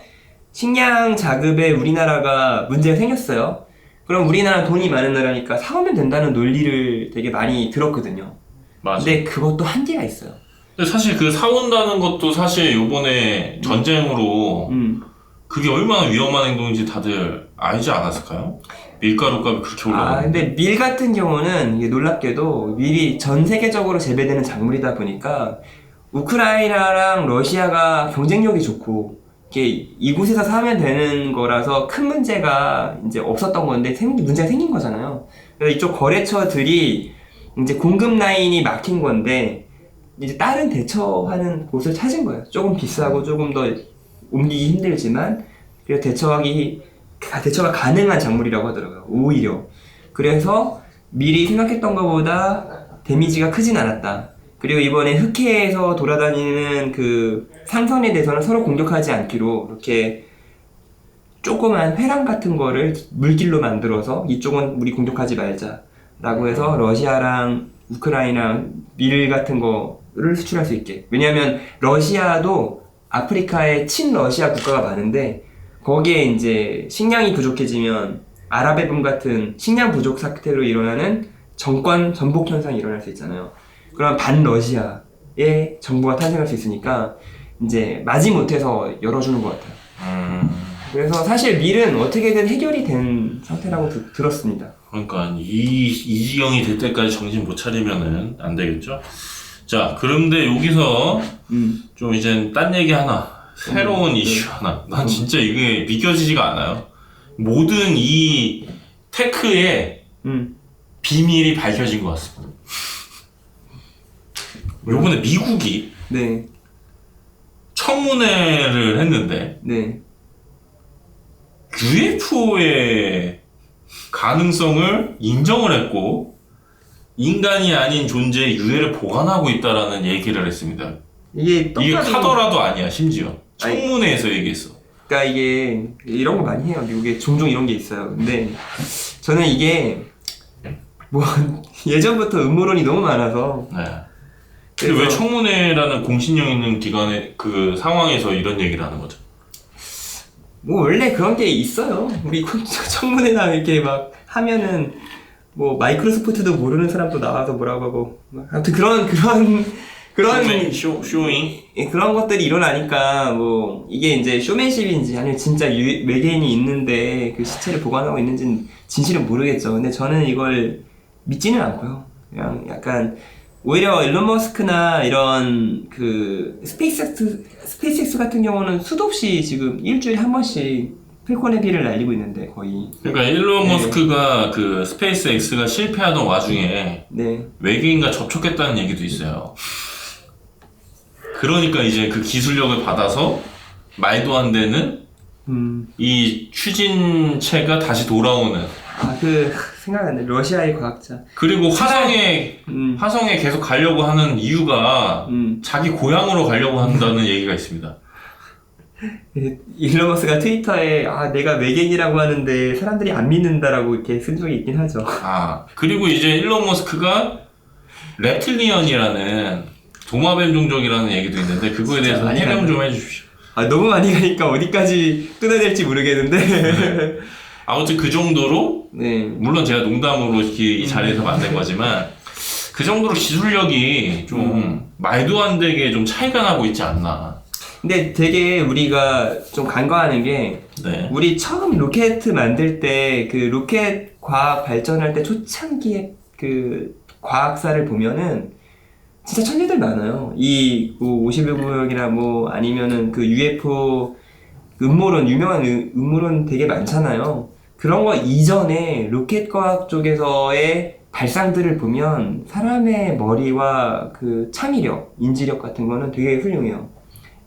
Speaker 1: 식량 자급에 우리나라가 문제가 생겼어요. 그럼 우리나라 돈이 많은 나라니까 사오면 된다는 논리를 되게 많이 들었거든요.
Speaker 2: 맞아.
Speaker 1: 근데 그것도 한계가 있어요.
Speaker 2: 근데 사실 그 사온다는 것도 사실 요번에 전쟁으로 그게 얼마나 위험한 행동인지 다들 알지 않았을까요? 밀가루 값이 그렇게 올라가는데.
Speaker 1: 근데 밀 같은 경우는 이게 놀랍게도 밀이 전 세계적으로 재배되는 작물이다 보니까 우크라이나랑 러시아가 경쟁력이 좋고 이게 이곳에서 사면 되는 거라서 큰 문제가 이제 없었던 건데 문제가 생긴 거잖아요. 그래서 이쪽 거래처들이 이제 공급 라인이 막힌 건데 이제 다른 대처하는 곳을 찾은 거예요. 조금 비싸고 조금 더 옮기기 힘들지만 그래서 대처가 가능한 작물이라고 하더라고요. 오히려. 그래서 미리 생각했던 것보다 데미지가 크진 않았다. 그리고 이번에 흑해에서 돌아다니는 그 상선에 대해서는 서로 공격하지 않기로 이렇게 조그만 회랑 같은 거를 물길로 만들어서 이쪽은 우리 공격하지 말자 라고 해서 러시아랑 우크라이나 밀 같은 거를 수출할 수 있게. 왜냐면 러시아도 아프리카에 친러시아 국가가 많은데 거기에 이제 식량이 부족해지면 아랍의 봄 같은 식량 부족 사태로 일어나는 정권 전복 현상이 일어날 수 있잖아요. 그럼 반러시아의 정부가 탄생할 수 있으니까 이제 마지못해서 열어주는 것 같아요. 그래서 사실 밀은 어떻게든 해결이 된 상태라고 들었습니다.
Speaker 2: 그러니까 이 지경이 될 때까지 정신 못 차리면은 안 되겠죠? 자, 그런데 여기서 좀 이제 딴 얘기 하나, 새로운 이슈 하나. 난 진짜 이게 믿겨지지가 않아요. 모든 이 테크의 비밀이 밝혀진 것 같습니다. 요번에 미국이
Speaker 1: 네.
Speaker 2: 청문회를 했는데
Speaker 1: 네.
Speaker 2: UFO의 가능성을 인정을 했고 인간이 아닌 존재의 유해를 보관하고 있다라는 얘기를 했습니다.
Speaker 1: 이게
Speaker 2: 카더라도 아니야, 심지어. 청문회에서 얘기했어.
Speaker 1: 그러니까 이게 이런 거 많이 해요. 미국에 종종 이런 게 있어요. 근데 저는 이게 뭐 예전부터 음모론이 너무 많아서.
Speaker 2: 네. 근데 왜 청문회라는 공신력 있는 기관의 그 상황에서 이런 얘기를 하는 거죠?
Speaker 1: 뭐 원래 그런 게 있어요. 우리 청문회나 이렇게 막 하면은 뭐 마이크로소프트도 모르는 사람도 나와서 뭐라고 하고 아무튼 그런
Speaker 2: 쇼잉
Speaker 1: 그런 것들이 일어나니까 뭐 이게 이제 쇼맨십인지 아니면 진짜 외계인이 있는데 그 시체를 보관하고 있는지는 진실은 모르겠죠. 근데 저는 이걸 믿지는 않고요. 그냥 약간 오히려 일론 머스크나 이런 그 스페이스X 같은 경우는 수도 없이 지금 일주일에 한 번씩 필콘 헤비를 날리고 있는데 거의.
Speaker 2: 그러니까 일론 머스크가 그 스페이스X가 실패하던 와중에 외계인과 접촉했다는 얘기도 있어요. 그러니까 이제 그 기술력을 받아서 말도 안 되는 이 추진체가 다시 돌아오는.
Speaker 1: 생각 안 나. 러시아의 과학자.
Speaker 2: 그리고 화성에 계속 가려고 하는 이유가 자기 고향으로 가려고 한다는 얘기가 있습니다.
Speaker 1: 일론 머스크가 트위터에 내가 외계인이라고 하는데 사람들이 안 믿는다라고 이렇게 쓴 적이 있긴 하죠.
Speaker 2: 그리고 이제 일론 머스크가 reptilian이라는 도마뱀 종족이라는 얘기도 있는데 그거에 대해서 해명 좀 해주십시오.
Speaker 1: 너무 많이 가니까 어디까지 뜯어야 될지 모르겠는데.
Speaker 2: 아무튼 그 정도로 물론 제가 농담으로 이 자리에서 만든 거지만 그 정도로 기술력이 좀 말도 안 되게 좀 차이가 나고 있지 않나.
Speaker 1: 근데 되게 우리가 좀 간과하는 게
Speaker 2: 네.
Speaker 1: 우리 처음 로켓 만들 때 그 로켓 과학 발전할 때 초창기에 그 과학사를 보면은 진짜 천재들 많아요. 이 51구역이나 뭐 아니면은 그 UFO 음모론 유명한 음모론 되게 많잖아요. 그런 거 이전에 로켓 과학 쪽에서의 발상들을 보면 사람의 머리와 그 창의력, 인지력 같은 거는 되게 훌륭해요.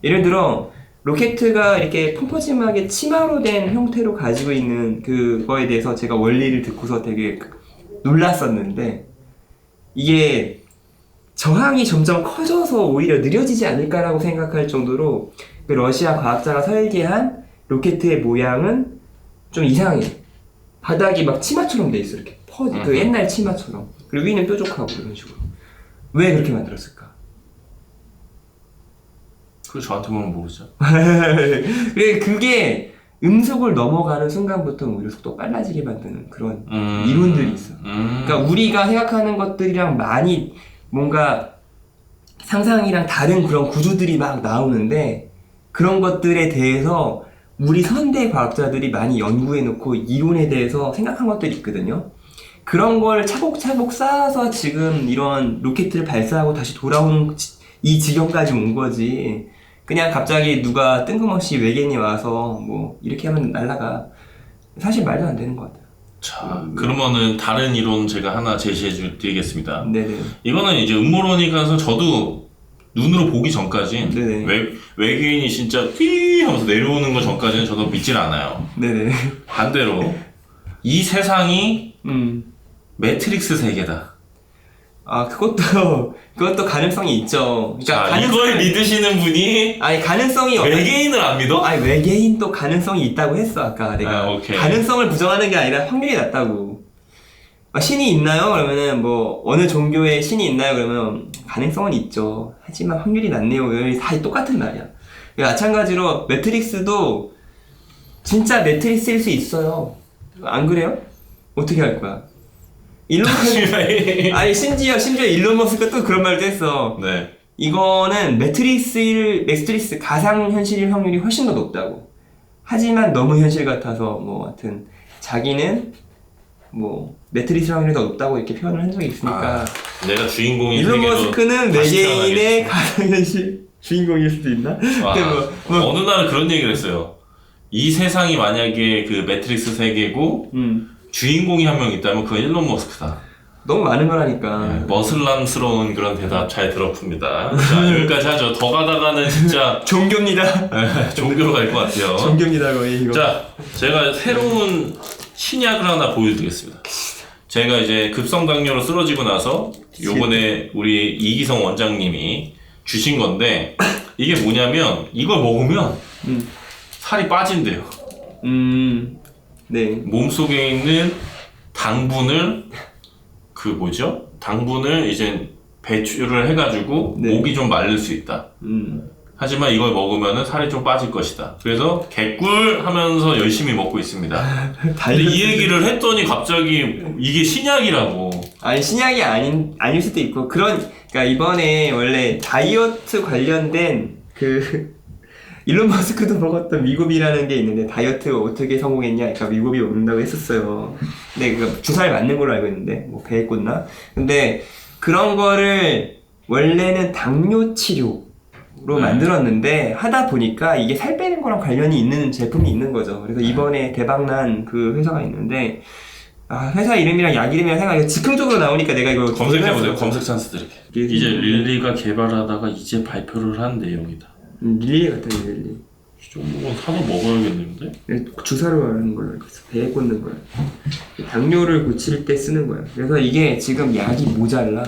Speaker 1: 예를 들어 로켓가 이렇게 펑퍼짐하게 치마로 된 형태로 가지고 있는 그거에 대해서 제가 원리를 듣고서 되게 놀랐었는데 이게 저항이 점점 커져서 오히려 느려지지 않을까라고 생각할 정도로 그 러시아 과학자가 설계한 로켓의 모양은 좀 이상해. 바닥이 막 치마처럼 돼 있어. 이렇게 그 옛날 치마처럼. 그리고 위는 뾰족하고 이런 식으로. 왜 그렇게 만들었을까?
Speaker 2: 그거 저한테 보면 모르죠.
Speaker 1: 그게 음속을 넘어가는 순간부터 오히려 속도가 빨라지게 만드는 그런 이론들이 있어. 그러니까 우리가 생각하는 것들이랑 많이 뭔가 상상이랑 다른 그런 구조들이 막 나오는데 그런 것들에 대해서 우리 선대 과학자들이 많이 연구해놓고 이론에 대해서 생각한 것들이 있거든요. 그런 걸 차곡차곡 쌓아서 지금 이런 로켓을 발사하고 다시 돌아오는 이 지경까지 온 거지. 그냥 갑자기 누가 뜬금없이 외계인이 와서 뭐 이렇게 하면 날아가. 사실 말도 안 되는 것 같아요.
Speaker 2: 자, 그러면은 다른 이론 제가 하나 제시해 드리겠습니다.
Speaker 1: 네네.
Speaker 2: 이거는 이제 음모론이라서 저도 눈으로 보기 전까진
Speaker 1: 네네.
Speaker 2: 외계인이 진짜 휘 하면서 내려오는 거 전까지는 저도 믿질 않아요.
Speaker 1: 네네.
Speaker 2: 반대로 이 세상이 매트릭스 세계다.
Speaker 1: 아, 그것도 가능성이 있죠.
Speaker 2: 자, 이걸 믿으시는 분이
Speaker 1: 아니, 가능성이
Speaker 2: 외계인을 안 믿어?
Speaker 1: 아니, 외계인도 가능성이 있다고 했어, 아까 내가.
Speaker 2: 오케이.
Speaker 1: 가능성을 부정하는 게 아니라 확률이 낮다고. 신이 있나요? 그러면은 뭐 어느 종교에 신이 있나요? 그러면 가능성은 있죠. 하지만 확률이 낮네요. 다 똑같은 말이야. 마찬가지로 매트릭스도 진짜 매트릭스일 수 있어요. 안 그래요? 어떻게 할 거야? 일론 머스크 아니 심지어 일론 머스크가 그런 말도 했어.
Speaker 2: 네.
Speaker 1: 이거는 매트릭스 가상 현실일 확률이 훨씬 더 높다고. 하지만 너무 현실 같아서 뭐 하여튼 자기는 뭐 매트릭스 확률이 더 높다고 이렇게 표현을 한 적이 있으니까.
Speaker 2: 내가 주인공인
Speaker 1: 일론
Speaker 2: 세계로
Speaker 1: 머스크는
Speaker 2: 다시
Speaker 1: 외계인의
Speaker 2: 태어나겠지.
Speaker 1: 가상 현실 주인공일 수도 있나? 근데
Speaker 2: 어느 날은 그런 얘기를 했어요. 이 세상이 만약에 그 매트릭스 세계고 주인공이 한 명 있다면 그건 일론 머스크다.
Speaker 1: 너무 많은 거라니까.
Speaker 2: 네, 머슬람스러운 그런 대답 잘 들어봅니다. 자, 여기까지 하죠. 더 가다가는 진짜
Speaker 1: 종교입니다.
Speaker 2: 종교로 갈 것 같아요.
Speaker 1: 종교입니다 거의 이거.
Speaker 2: 자, 제가 새로운 신약을 하나 보여드리겠습니다. 제가 이제 급성당뇨로 쓰러지고 나서 요번에 우리 이기성 원장님이 주신 건데 이게 뭐냐면 이걸 먹으면 살이 빠진대요.
Speaker 1: 네.
Speaker 2: 몸속에 있는 당분을 당분을 이제 배출을 해가지고
Speaker 1: 네.
Speaker 2: 목이 좀 마를 수 있다. 하지만 이걸 먹으면 살이 좀 빠질 것이다. 그래서 개꿀 하면서 열심히 먹고 있습니다. 근데 이 얘기를 했더니 갑자기 이게 신약이라고.
Speaker 1: 아니 신약이 아닐 수도 있고 그러니까 이번에 원래 다이어트 관련된 일론 머스크도 먹었던 위고비라는 게 있는데 다이어트 어떻게 성공했냐? 그러니까 위고비 먹는다고 했었어요. 근데 그 주사를 맞는 걸로 알고 있는데 뭐 배에 꽂나? 근데 그런 거를 원래는 당뇨 치료로 만들었는데 하다 보니까 이게 살 빼는 거랑 관련이 있는 제품이 있는 거죠. 그래서 이번에 대박난 그 회사가 있는데 회사 이름이랑 약 이름이랑 생각해 즉흥적으로 나오니까 내가 이거
Speaker 2: 검색해보세요. 검색 찬스 드릴게요. 이제 릴리가 개발하다가 이제 발표를 한 내용이다.
Speaker 1: 릴리 같아 릴리.
Speaker 2: 이 정도면 사서 먹어야겠는데?
Speaker 1: 주사로 하는 걸로 알고 있어. 배에 꽂는 거야. 당뇨를 고칠 때 쓰는 거야. 그래서 이게 지금 약이 모자라.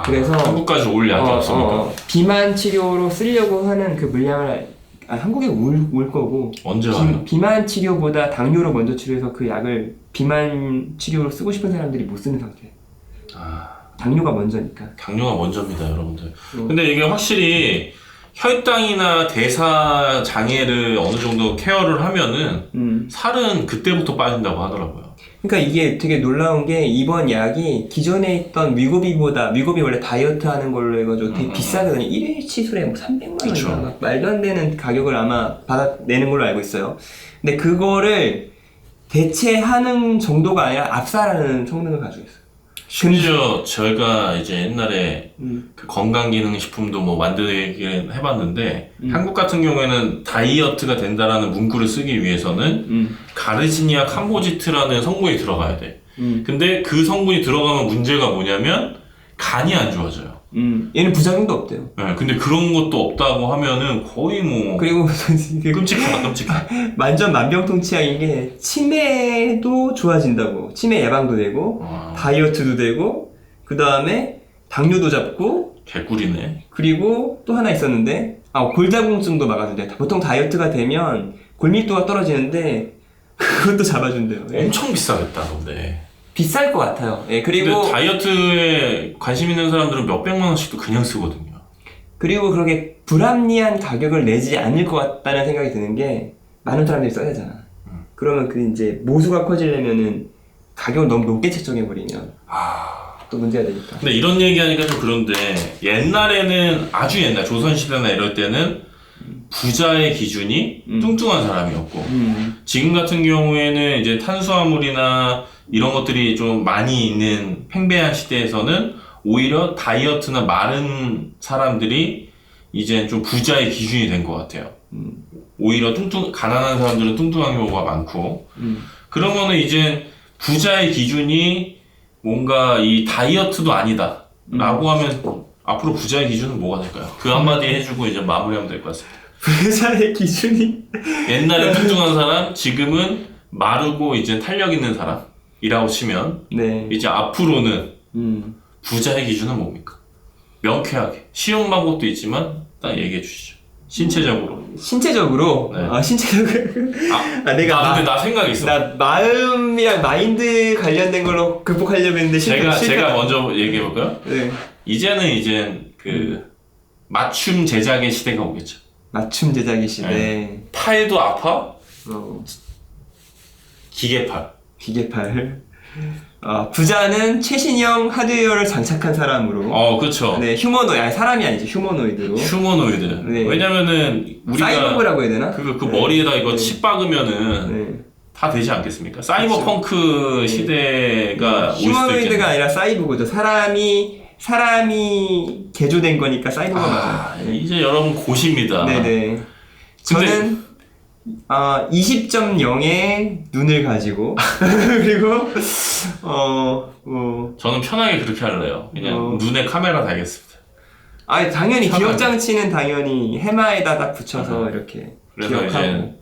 Speaker 1: 그래서
Speaker 2: 한국까지 올 약이 없습니까?
Speaker 1: 비만 치료로 쓰려고 하는 그 물량을 한국에 올 거고.
Speaker 2: 언제 와요?
Speaker 1: 비만 치료보다 당뇨로 먼저 치료해서 그 약을 비만 치료로 쓰고 싶은 사람들이 못 쓰는 상태. 당뇨가 먼저니까.
Speaker 2: 당뇨가 먼저입니다, 여러분들. 근데 이게 확실히 혈당이나 대사 장애를 어느 정도 케어를 하면은 살은 그때부터 빠진다고 하더라고요.
Speaker 1: 그러니까 이게 되게 놀라운 게 이번 약이 기존에 있던 위고비보다 위고비 원래 다이어트 하는 걸로 해가지고 되게 비싸거든요. 1일 치술에 뭐 300만
Speaker 2: 그쵸.
Speaker 1: 원인가 막 말도 안 되는 가격을 아마 받아내는 걸로 알고 있어요. 근데 그거를 대체하는 정도가 아니라 압살하는 성능을 가지고 있어요.
Speaker 2: 심지어 저희가 이제 옛날에
Speaker 1: 음.
Speaker 2: 그 건강기능식품도 뭐 만들긴 해봤는데 한국 같은 경우에는 다이어트가 된다라는 문구를 쓰기 위해서는 가르시니아 캄보지트라는 성분이 들어가야 돼. 근데 그 성분이 들어가면 문제가 뭐냐면 간이 안 좋아져요.
Speaker 1: 얘는 부작용도 없대요.
Speaker 2: 네, 근데 그런 것도 없다고 하면은 거의 뭐
Speaker 1: 그리고
Speaker 2: 끔찍하다 끔찍해.
Speaker 1: 완전 만병통치약인 게 치매도 좋아진다고. 치매 예방도 되고
Speaker 2: 와.
Speaker 1: 다이어트도 되고 그 다음에 당뇨도 잡고
Speaker 2: 개꿀이네.
Speaker 1: 그리고 또 하나 있었는데 골다공증도 막아준대. 보통 다이어트가 되면 골밀도가 떨어지는데 그것도 잡아준대요. 예.
Speaker 2: 엄청 비싸겠다 근데.
Speaker 1: 비쌀 것 같아요. 예, 그리고
Speaker 2: 근데 다이어트에 관심 있는 사람들은 몇백만 원씩도 그냥 쓰거든요.
Speaker 1: 그리고 그렇게 불합리한 가격을 내지 않을 것 같다는 생각이 드는 게 많은 사람들이 써야 되잖아. 그러면 그 이제 모수가 커지려면은 가격을 너무 높게 책정해버리면 또 문제가 되니까.
Speaker 2: 근데 이런 얘기하니까 좀 그런데 옛날에는 아주 옛날 조선시대나 이럴 때는 부자의 기준이 뚱뚱한 사람이었고 지금 같은 경우에는 이제 탄수화물이나 이런 것들이 좀 많이 있는 팽배한 시대에서는 오히려 다이어트나 마른 사람들이 이제 좀 부자의 기준이 된 것 같아요. 오히려 가난한 사람들은 뚱뚱한 경우가 많고 그러면은 이제 부자의 기준이 뭔가 이 다이어트도 아니다 라고 하면 앞으로 부자의 기준은 뭐가 될까요? 그 한마디 해주고 이제 마무리하면 될 것 같습니다.
Speaker 1: 부자의 기준이
Speaker 2: 옛날에 뚱뚱한 사람, 지금은 마르고 이제 탄력 있는 사람이라고 치면
Speaker 1: 네.
Speaker 2: 이제 앞으로는 부자의 기준은 뭡니까? 명쾌하게 쉬운 방법도 있지만 딱 얘기해 주시죠. 신체적으로.
Speaker 1: 신체적으로
Speaker 2: 네.
Speaker 1: 신체적으로
Speaker 2: 내가 근데 나 생각이 있어.
Speaker 1: 나 마음이랑 마인드 관련된 걸로 극복하려고 했는데
Speaker 2: 제가 먼저 얘기해 볼까요?
Speaker 1: 네.
Speaker 2: 이제는 이제 그 맞춤 제작의 시대가 오겠죠.
Speaker 1: 맞춤 제작이 시대.
Speaker 2: 네. 팔도 아파? 기계팔.
Speaker 1: 기계팔. 부자는 최신형 하드웨어를 장착한 사람으로.
Speaker 2: 그쵸.
Speaker 1: 네, 휴머노이드. 아니, 사람이 아니지, 휴머노이드로.
Speaker 2: 휴머노이드.
Speaker 1: 네.
Speaker 2: 왜냐면은 우리가
Speaker 1: 사이보그라고 해야 되나?
Speaker 2: 그
Speaker 1: 네.
Speaker 2: 머리에다 이거
Speaker 1: 네.
Speaker 2: 칩 박으면은
Speaker 1: 네.
Speaker 2: 다 되지 않겠습니까? 사이버펑크 시대가 올 수도
Speaker 1: 휴머노이드가
Speaker 2: 있겠네.
Speaker 1: 아니라 사이보그죠. 사람이 개조된 거니까 사이보그가 맞아요.
Speaker 2: 이제 여러분 고십니다.
Speaker 1: 네네. 저는 20.0의 눈을 가지고 그리고
Speaker 2: 저는 편하게 그렇게 할래요. 그냥 눈에 카메라 달겠습니다.
Speaker 1: 당연히
Speaker 2: 편하게.
Speaker 1: 기억 장치는 당연히 해마에다 딱 붙여서 이렇게
Speaker 2: 그래서
Speaker 1: 기억하고.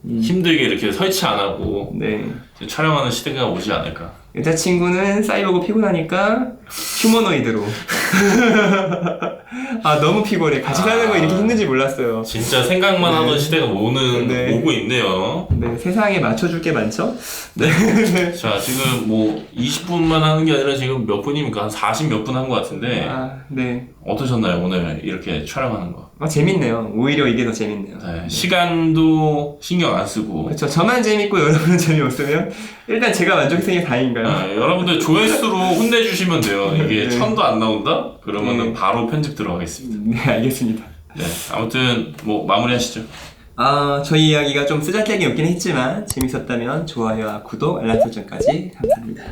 Speaker 2: 이제 힘들게 이렇게 설치 안 하고
Speaker 1: 네.
Speaker 2: 이제 촬영하는 시대가 오지 않을까.
Speaker 1: 여자친구는 사이보그 피곤하니까 휴머노이드로. 너무 피곤해. 같이 사는 거 이렇게 힘든지 몰랐어요.
Speaker 2: 진짜 생각만
Speaker 1: 네.
Speaker 2: 하던 시대가
Speaker 1: 네.
Speaker 2: 오고 있네요.
Speaker 1: 네, 세상에 맞춰줄 게 많죠? 네.
Speaker 2: 자, 지금 뭐 20분만 하는 게 아니라 지금 몇 분입니까? 한 40 몇 분 한 것 같은데
Speaker 1: 네.
Speaker 2: 어떠셨나요? 오늘 이렇게 촬영하는 거.
Speaker 1: 재밌네요. 오히려 이게 더 재밌네요.
Speaker 2: 네, 시간도 신경 안 쓰고.
Speaker 1: 그렇죠. 저만 재밌고 여러분은 재미없으면 일단 제가 만족이 생겨 다행인가요?
Speaker 2: 여러분들 조회수로 혼내주시면 돼요. 이게
Speaker 1: 네.
Speaker 2: 1000도 안 나온다? 그러면은
Speaker 1: 네.
Speaker 2: 바로 편집 들어가겠습니다.
Speaker 1: 네, 알겠습니다.
Speaker 2: 네, 아무튼 뭐 마무리하시죠.
Speaker 1: 저희 이야기가 좀 쓰잘데기 없긴 했지만 재밌었다면 좋아요와 구독, 알람 설정까지 감사합니다.